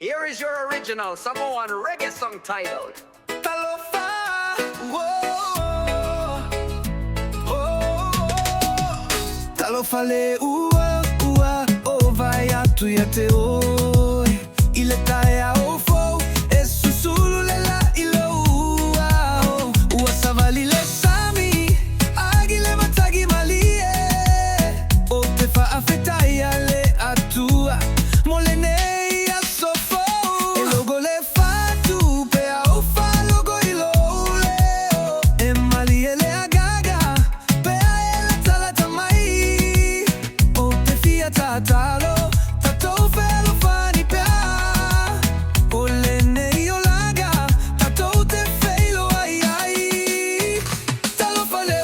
Here is your original Samoan reggae song titled Talofa, whoa, oh, Talofa le ua, o vai atu ya te oi. Ile taia o fo, e susulu le la ilo ua, ua savali le sami, agi le matagi malie, o te faafetaia le atua, molene. Talo, tatou felo fani pea. Ole nei o laga, tatou te feilo ai ai. Talo fale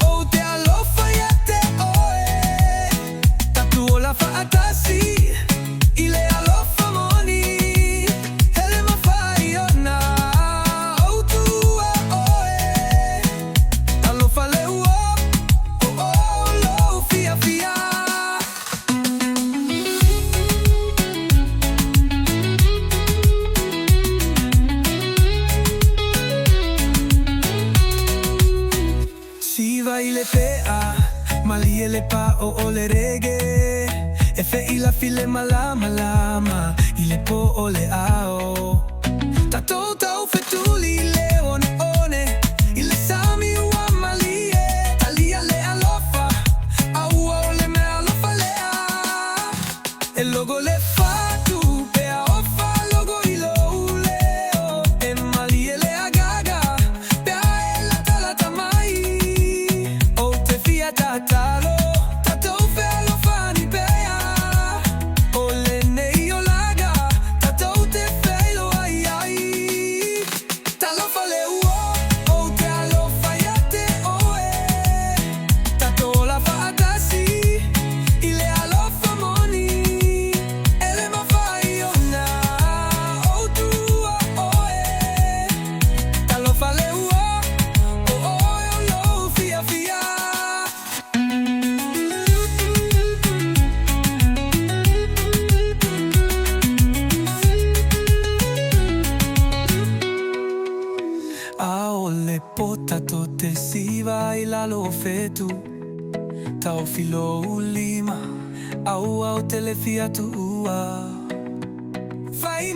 o te alofa ia te oe. Tatu o la faatasi, i le alofa moni. Hele mawhai ona, o tua oe. Talo fale lo fia fia. Siva i le pea, mali e le pa o le reggae. E fe i la file malama lama, i le po o le ao. Tatou tau fetuli le one, i le sami ua mali e. Talia le alofa, aua o le me alofa lea. E logo le fatu, pea ofa logo i lo leo. E mali e le agaga, pea e la talata mai. Talo, tatou felo fani pea. Ole nei o laga, tatou te feilo ai ai. Talo fale o te alofa ia te oe. Tatou la faatasi, i le alofa moni. Ele mawhai ona, o tua oe. Talo fale lo fia fia. Aole potato te siva i la lo fetu. Tau filo ulima, au te le fia tua. Fai